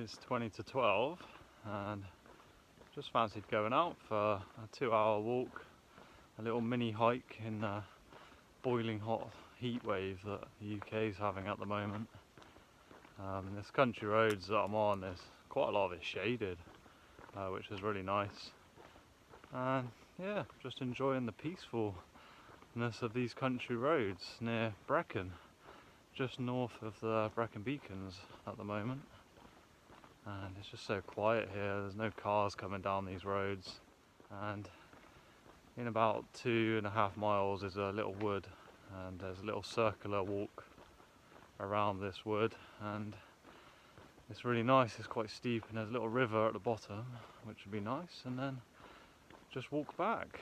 It's 20 to 12 and just fancied going out for a 2-hour walk, a little mini hike in the boiling hot heat wave that the UK is having at the moment. This country roads that I'm on, there's quite a lot of it shaded, which is really nice. And yeah, just enjoying the peacefulness of these country roads near Brecon, just north of the Brecon beacons at the moment. And it's just so quiet here, there's no cars coming down these roads, and in about 2.5 miles is a little wood, and there's a little circular walk around this wood, and it's really nice. It's quite steep and there's a little river at the bottom, which would be nice, and then just walk back.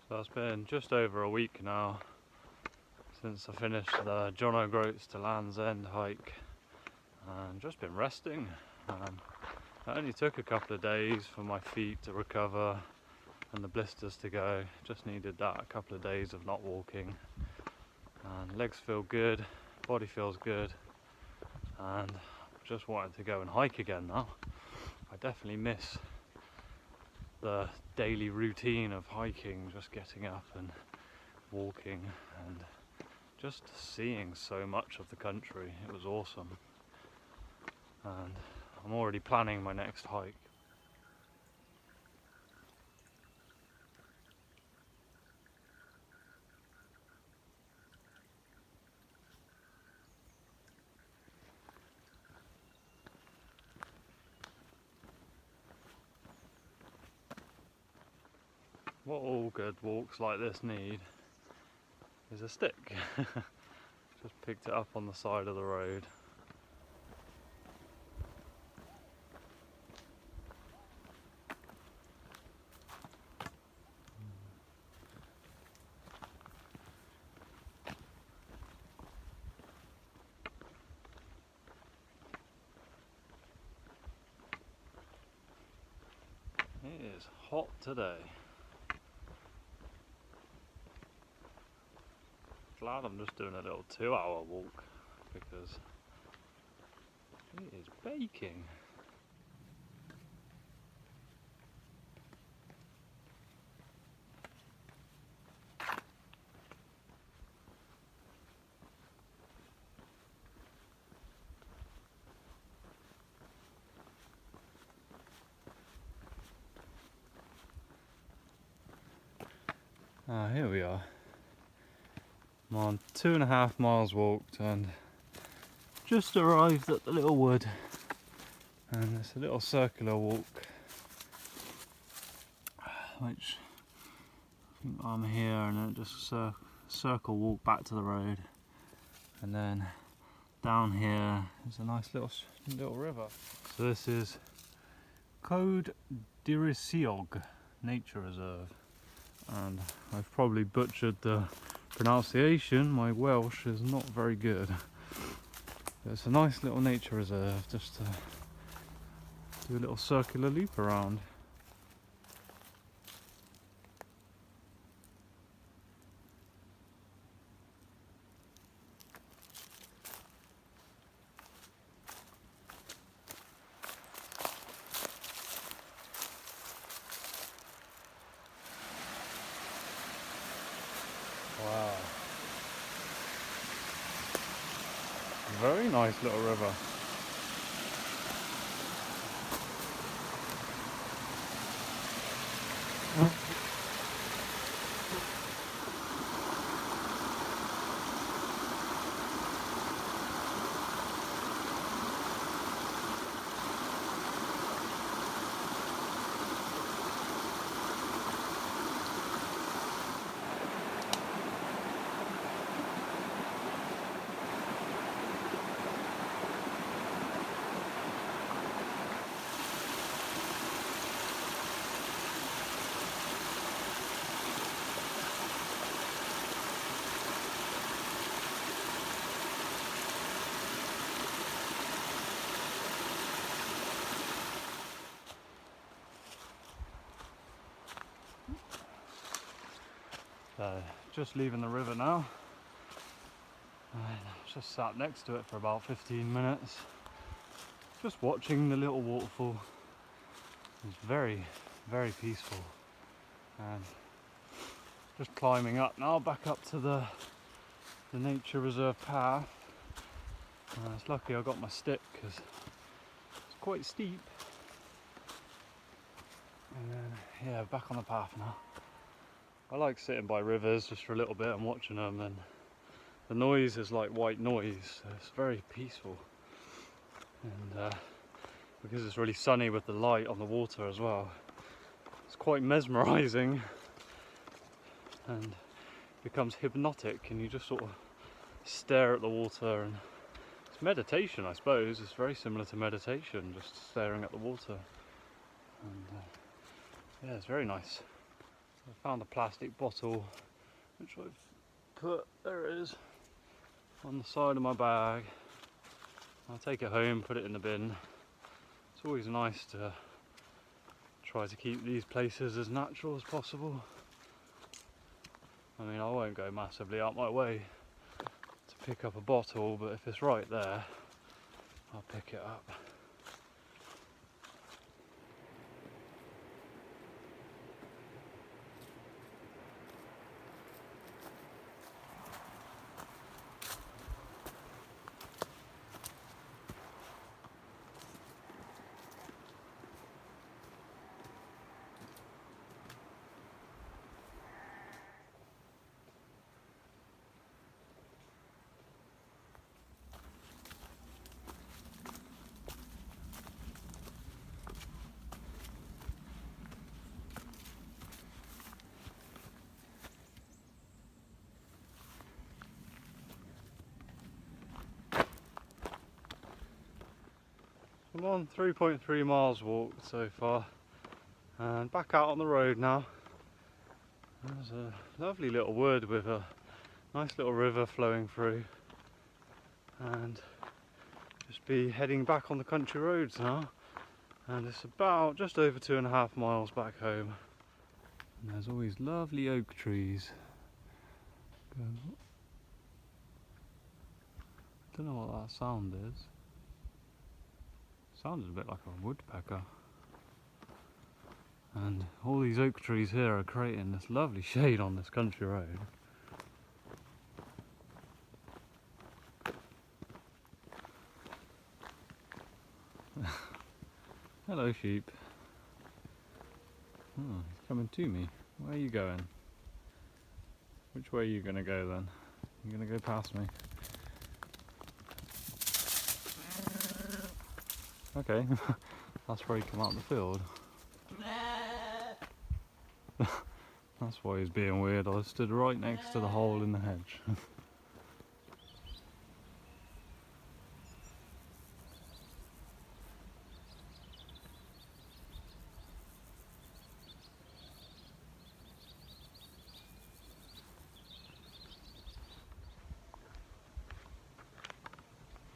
So it's been just over a week now since I finished the John O'Groats to Land's End hike, and just been resting. It only took a couple of days for my feet to recover and the blisters to go. Just needed that, a couple of days of not walking, and legs feel good, body feels good, and just wanted to go and hike again now. I definitely miss the daily routine of hiking, just getting up and walking and just seeing so much of the country. It was awesome, and I'm already planning my next hike. What all good walks like this need is a stick. Just picked it up on the side of the road. It is hot today. Glad I'm just doing a little 2-hour walk because it is baking. Here we are. I'm on 2.5 miles walked and just arrived at the little wood, and it's a little circular walk, which I think I'm here, and then just circle walk back to the road, and then down here is a nice little river. So this is Coed Dyrysiog Nature Reserve, and I've probably butchered the pronunciation. My Welsh is not very good. But it's a nice little nature reserve, just to do a little circular loop around. Wow. Very nice little river. just leaving the river now. I just sat next to it for about 15 minutes, just watching the little waterfall. It's very, very peaceful. And just climbing up now, back up to the nature reserve path. It's lucky I got my stick because it's quite steep. And then, yeah, back on the path now. I like sitting by rivers just for a little bit and watching them, and the noise is like white noise, so it's very peaceful. And because it's really sunny with the light on the water as well, it's quite mesmerizing and becomes hypnotic, and you just sort of stare at the water. And it's meditation, I suppose. It's very similar to meditation, just staring at the water. And yeah, it's very nice. I found a plastic bottle which I've put, there it is, on the side of my bag. I'll take it home, put it in the bin. It's always nice to try to keep these places as natural as possible. I mean, I won't go massively out my way to pick up a bottle, but if it's right there, I'll pick it up. I'm on 3.3 miles walked so far, and back out on the road now. There's a lovely little wood with a nice little river flowing through, and just be heading back on the country roads now. And it's about just over 2.5 miles back home. And there's all these lovely oak trees. Don't know what that sound is. Sounded a bit like a woodpecker. And all these oak trees here are creating this lovely shade on this country road. Hello, sheep. Oh, he's coming to me. Where are you going? Which way are you going to go then? You're going to go past me? Okay, that's where he came out of the field. That's why he's being weird. I stood right next to the hole in the hedge.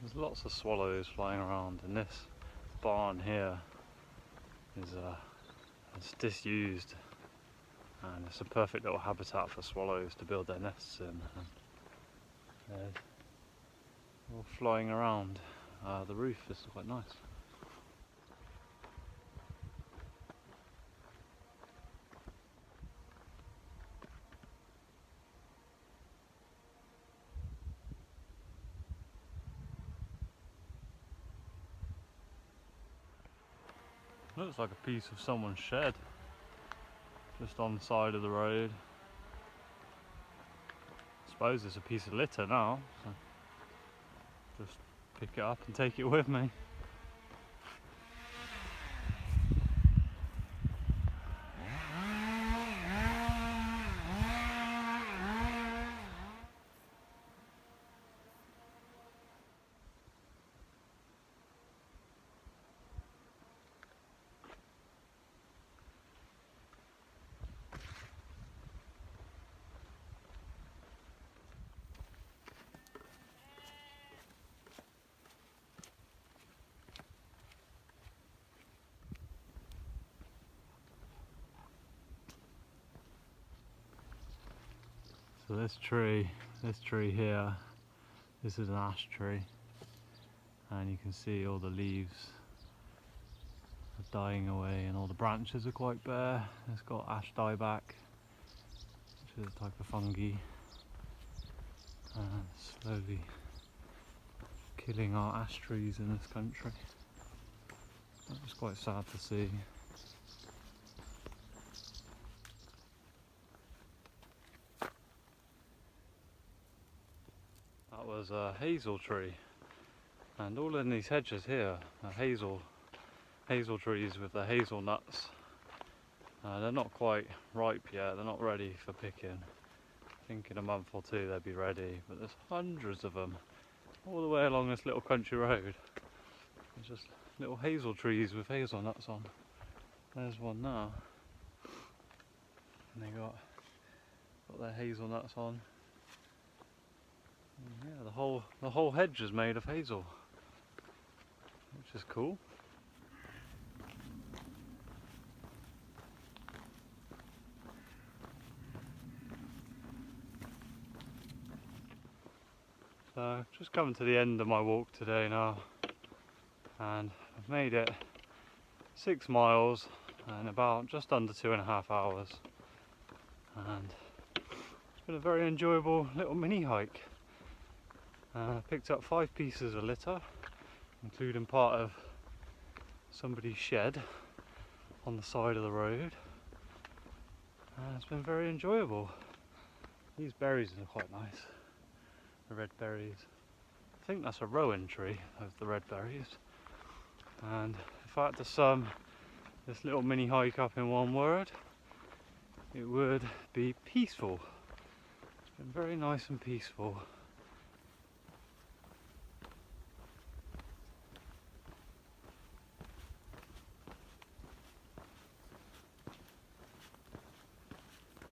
There's lots of swallows flying around, and this barn here is it's disused, and it's a perfect little habitat for swallows to build their nests in. And they're all flying around. The roof is quite nice. Looks like a piece of someone's shed, just on the side of the road. I suppose it's a piece of litter now, so just pick it up and take it with me. So this tree here, this is an ash tree, and you can see all the leaves are dying away and all the branches are quite bare. It's got ash dieback, which is a type of fungi, and slowly killing our ash trees in this country. It's quite sad to see. That was a hazel tree, and all in these hedges here are hazel trees with the hazelnuts. They're not quite ripe yet, they're not ready for picking. I think in a month or two they'll be ready, but there's hundreds of them all the way along this little country road. There's just little hazel trees with hazelnuts on. There's one now, and they got their hazelnuts on. And yeah, the whole hedge is made of hazel, which is cool. So just coming to the end of my walk today now, and I've made it 6 miles in about just under 2.5 hours, and it's been a very enjoyable little mini hike. I picked up 5 pieces of litter, including part of somebody's shed on the side of the road, and it's been very enjoyable. These berries are quite nice, the red berries. I think that's a rowan tree, of the red berries. And if I had to sum this little mini hike up in one word, it would be peaceful. It's been very nice and peaceful.